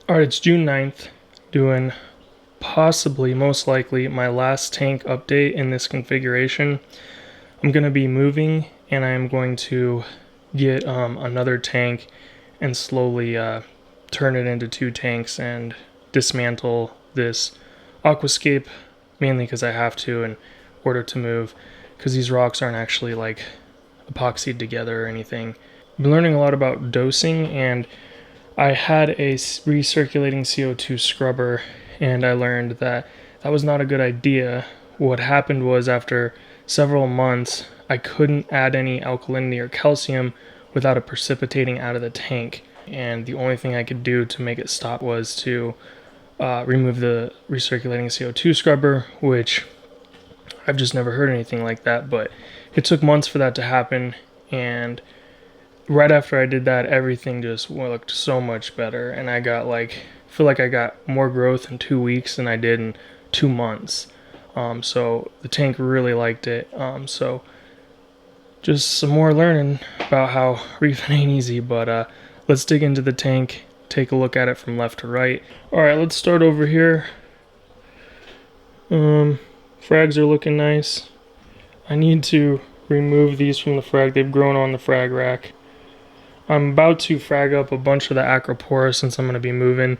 Alright, it's June 9th, doing possibly, most likely, my last tank update in this configuration. I'm going to be moving, and I am going to get another tank and slowly turn it into two tanks and dismantle this aquascape, mainly because I have to in order to move, because these rocks aren't actually like epoxied together or anything. I've been learning a lot about dosing, and I had a recirculating CO2 scrubber, and I learned that that was not a good idea. What happened was, after several months, I couldn't add any alkalinity or calcium without it precipitating out of the tank, and the only thing I could do to make it stop was to remove the recirculating CO2 scrubber, which I've just never heard anything like that, but it took months for that to happen, and right after I did that, everything just looked so much better, and I got I feel like I got more growth in 2 weeks than I did in 2 months. So the tank really liked it. So just some more learning about how reefing ain't easy, but let's dig into the tank, take a look at it from left to right. Alright, let's start over here. Frags are looking nice. I need to remove these from the frag. They've grown on the frag rack. I'm about to frag up a bunch of the Acropora since I'm going to be moving,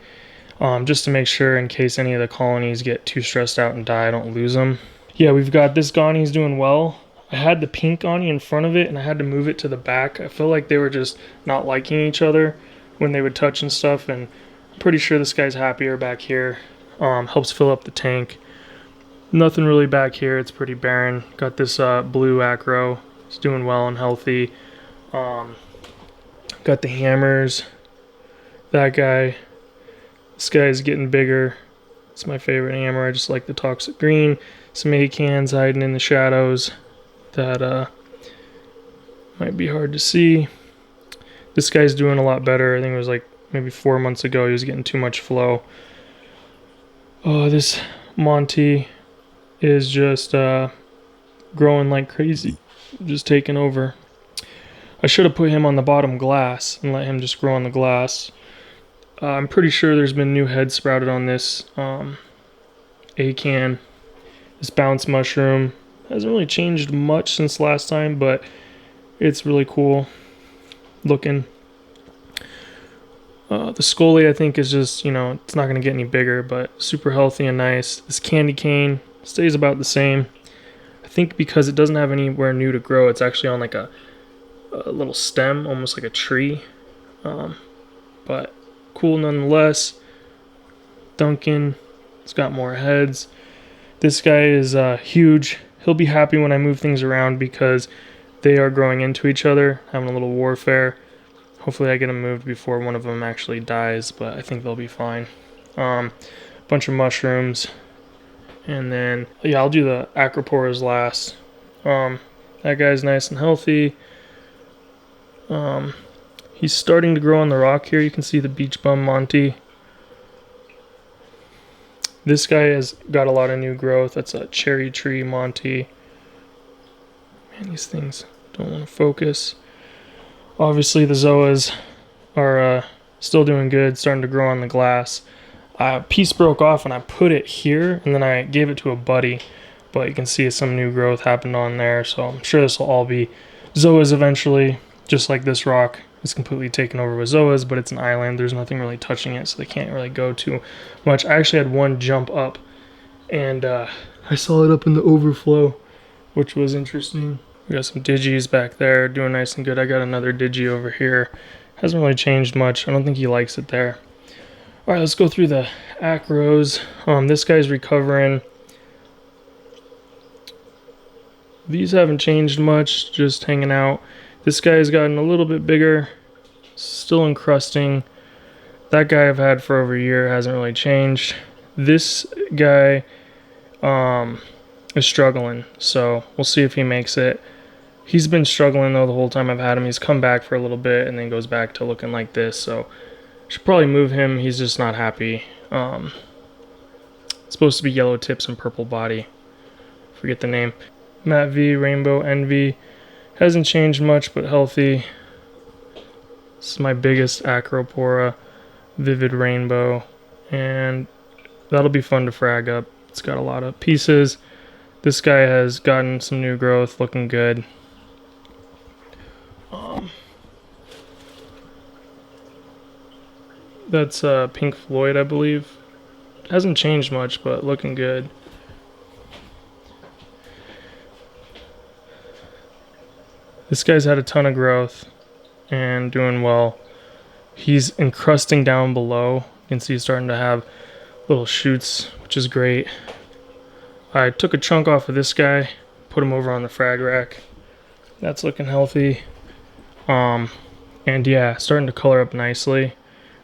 just to make sure in case any of the colonies get too stressed out and die, I don't lose them. Yeah, we've got this Ghani's doing well. I had the pink Ghani in front of it, and I had to move it to the back. I feel like they were just not liking each other when they would touch and stuff, and I'm pretty sure this guy's happier back here. Helps fill up the tank. Nothing really back here. It's pretty barren. Got this blue Acro. It's doing well and healthy. Got the hammers. That guy. This guy's getting bigger. It's my favorite hammer. I just like the toxic green. Some acans hiding in the shadows that might be hard to see. This guy's doing a lot better. I think it was like maybe 4 months ago he was getting too much flow. Oh, this Monty is just growing like crazy. Just taking over. I should have put him on the bottom glass and let him just grow on the glass. I'm pretty sure there's been new heads sprouted on this acan. This bounce mushroom hasn't really changed much since last time, but it's really cool looking. The Scully, I think, is just, it's not going to get any bigger, but super healthy and nice. This candy cane stays about the same. I think because it doesn't have anywhere new to grow, it's actually on like a little stem, almost like a tree. But cool nonetheless. Duncan, it's got more heads. This guy is huge. He'll be happy when I move things around because they are growing into each other, having a little warfare. Hopefully I get them moved before one of them actually dies, but I think they'll be fine. Bunch of mushrooms. And then, yeah, I'll do the Acroporas last. That guy's nice and healthy. He's starting to grow on the rock here. You can see the beach bum Monty. This guy has got a lot of new growth. That's a cherry tree Monty. Man, these things don't want to focus. Obviously the Zoas are still doing good, starting to grow on the glass. A piece broke off and I put it here, and then I gave it to a buddy, but you can see some new growth happened on there, so I'm sure this will all be Zoas eventually, just like this rock is completely taken over with Zoas, but it's an island. There's nothing really touching it, so they can't really go too much. I actually had one jump up, and I saw it up in the overflow, which was interesting. We got some Digis back there doing nice and good. I got another Digi over here. Hasn't really changed much. I don't think he likes it there. Alright, let's go through the Acros. This guy's recovering. These haven't changed much, just hanging out. This guy's gotten a little bit bigger, still encrusting. That guy I've had for over a year, hasn't really changed. This guy is struggling, so we'll see if he makes it. He's been struggling though the whole time I've had him. He's come back for a little bit and then goes back to looking like this, so should probably move him. He's just not happy. It's supposed to be yellow tips and purple body. Forget the name. Matt V, Rainbow Envy. Hasn't changed much, but healthy. This is my biggest Acropora. Vivid Rainbow, and that'll be fun to frag up. It's got a lot of pieces. This guy has gotten some new growth, looking good. That's Pink Floyd, I believe. Hasn't changed much, but looking good. This guy's had a ton of growth and doing well. He's encrusting down below. You can see he's starting to have little shoots, which is great. I took a chunk off of this guy, put him over on the frag rack. That's looking healthy. And yeah, starting to color up nicely.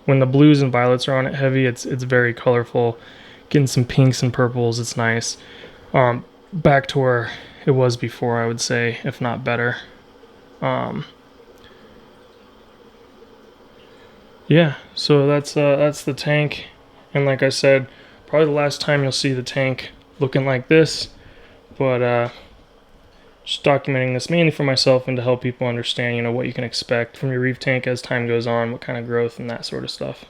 When the blues and violets are on it heavy, it's very colorful. Getting some pinks and purples, it's nice. Back to where it was before, I would say, if not better. Yeah, so that's the tank, and like I said, probably the last time you'll see the tank looking like this, but just documenting this mainly for myself and to help people understand, what you can expect from your reef tank as time goes on, what kind of growth and that sort of stuff.